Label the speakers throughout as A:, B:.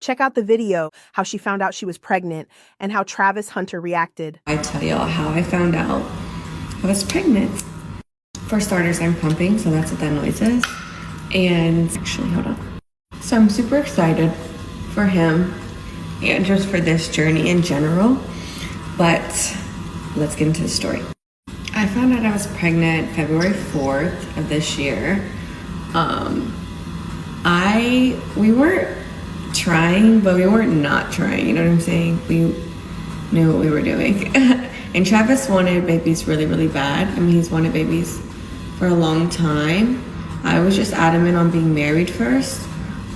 A: Check out the video, how she found out she was pregnant and how Travis Hunter reacted.
B: I tell y'all how I found out I was pregnant. For starters, I'm pumping, so that's what that noise is. And actually, hold on. So I'm super excited for him and just for this journey in general. But let's get into the story. I found out I was pregnant February 4th of this year. We weren't trying, but we weren't not trying, you know what I'm saying? We knew what we were doing. And Travis wanted babies really, really bad. I mean, he's wanted babies for a long time. I was just adamant on being married first.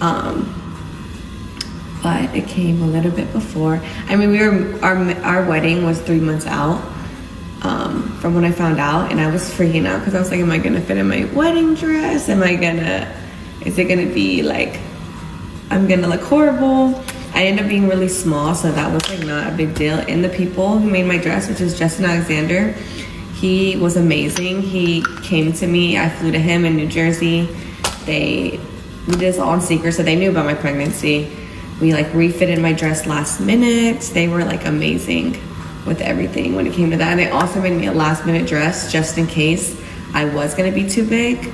B: But it came a little bit before. I mean, our wedding was 3 months out from when I found out, and I was freaking out because I was like, am I gonna fit in my wedding dress? Is it gonna be like, I'm gonna look horrible? I ended up being really small, so that was like not a big deal. And the people who made my dress, which is Justin Alexander, he was amazing. He came to me, I flew to him in New Jersey. We did this all in secret, so they knew about my pregnancy. We like refitted my dress last minute. They were like amazing with everything when it came to that. And they also made me a last minute dress just in case I was gonna be too big.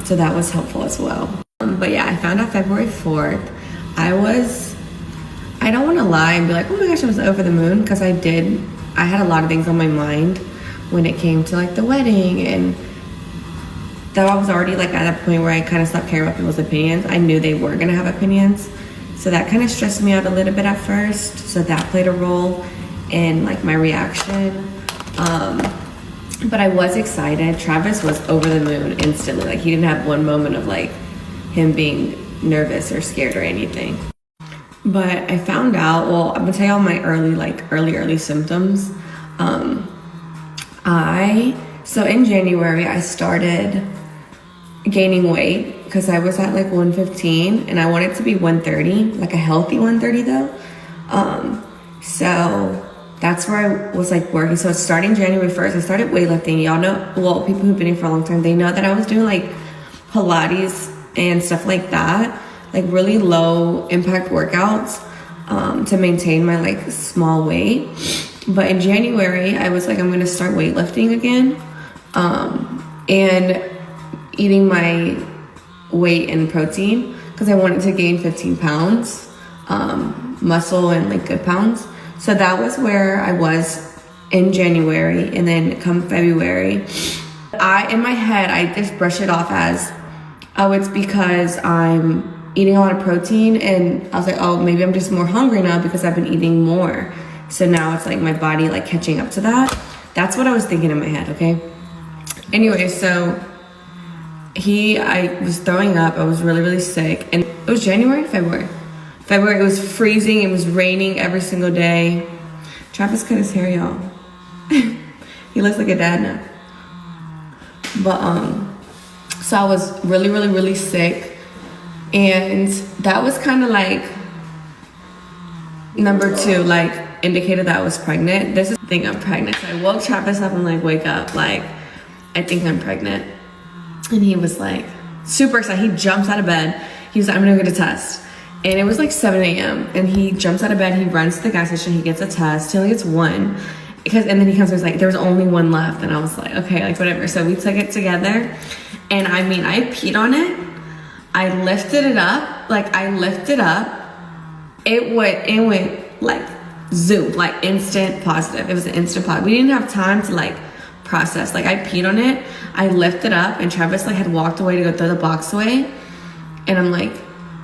B: So that was helpful as well. But yeah, I found out February 4th. I don't wanna lie and be like, oh my gosh, I was over the moon, because I had a lot of things on my mind when it came to like the wedding, and though I was already like at a point where I kind of stopped caring about people's opinions, I knew they were gonna have opinions. So that kind of stressed me out a little bit at first. So that played a role in like my reaction. But I was excited. Travis was over the moon instantly. Like he didn't have one moment of like him being nervous or scared or anything. But I found out, well, I'm gonna tell y'all my early symptoms. So in January, I started gaining weight because I was at like 115 and I wanted to be 130, like a healthy 130 though. So that's where I was like working. So starting January 1st, I started weightlifting. Y'all know, well, people who've been here for a long time, they know that I was doing like Pilates and stuff like that, like really low impact workouts to maintain my like small weight. But in January, I was like, I'm gonna start weightlifting again and eating my weight and protein because I wanted to gain 15 pounds, muscle and like good pounds. So that was where I was in January. And then come February, in my head, I just brush it off as, oh, it's because I'm eating a lot of protein. And I was like, oh, maybe I'm just more hungry now because I've been eating more. So now it's like my body like catching up to that. That's what I was thinking in my head, okay? Anyway, so I was throwing up. I was really, really sick. And it was January, February, it was freezing. It was raining every single day. Travis cut his hair, y'all. He looks like a dad now. But, so I was really, really, really sick. And that was kind of like number 2, like indicated that I was pregnant. This is the thing, I'm pregnant. So I woke Travis up and like, wake up, like, I think I'm pregnant. And he was like super excited. He jumps out of bed. He was like, I'm gonna get a test. And it was like 7 a.m. And he jumps out of bed. He runs to the gas station. He gets a test. He only gets one. And then he comes and he's like, there was only one left. And I was like, okay, like whatever. So we took it together. And I mean, I peed on it. I lifted it up. It went like zoom, like instant positive. It was an instant positive. We didn't have time to like process. Like I peed on it. I lifted up and Travis like had walked away to go throw the box away. And I'm like,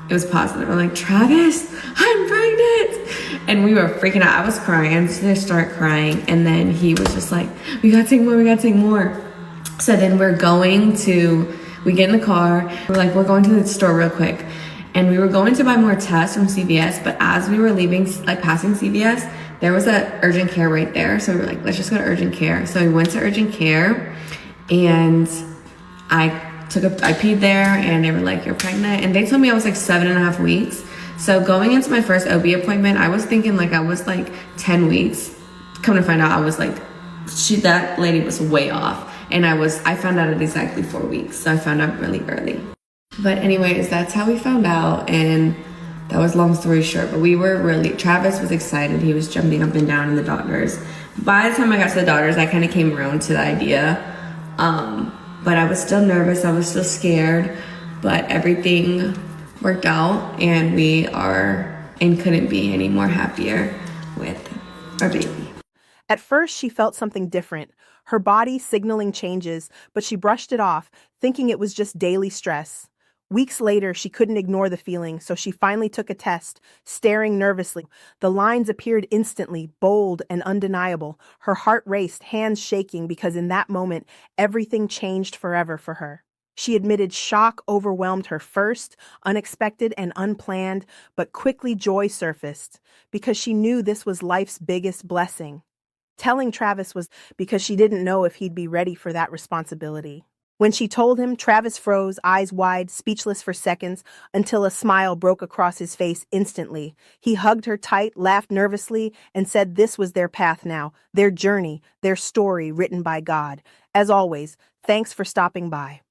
B: it was positive. I'm like, Travis, I'm pregnant. And we were freaking out. I was crying. I just started crying. And then he was just like, we gotta take more. So then we get in the car. We're like, we're going to the store real quick. And we were going to buy more tests from CVS. But as we were leaving, like passing CVS, there was a urgent care right there. So we were like, let's just go to urgent care. So we went to urgent care and I peed there and they were like, you're pregnant. And they told me I was like 7.5 weeks. So going into my first OB appointment, I was thinking like I was like 10 weeks. Come to find out, I was like, that lady was way off. And I found out at exactly 4 weeks. So I found out really early. But anyways, that's how we found out. And that was long story short, but Travis was excited. He was jumping up and down in the doctors. By the time I got to the doctors, I kind of came around to the idea. But I was still nervous. I was still scared, but everything worked out, and we are and couldn't be any more happier with our baby.
A: At first, she felt something different, her body signaling changes, but she brushed it off, thinking it was just daily stress. Weeks later, she couldn't ignore the feeling, so she finally took a test, staring nervously. The lines appeared instantly, bold and undeniable. Her heart raced, hands shaking, because in that moment, everything changed forever for her. She admitted shock overwhelmed her first, unexpected and unplanned, but quickly joy surfaced, because she knew this was life's biggest blessing. Telling Travis was because she didn't know if he'd be ready for that responsibility. When she told him, Travis froze, eyes wide, speechless for seconds, until a smile broke across his face instantly. He hugged her tight, laughed nervously, and said this was their path now, their journey, their story written by God. As always, thanks for stopping by.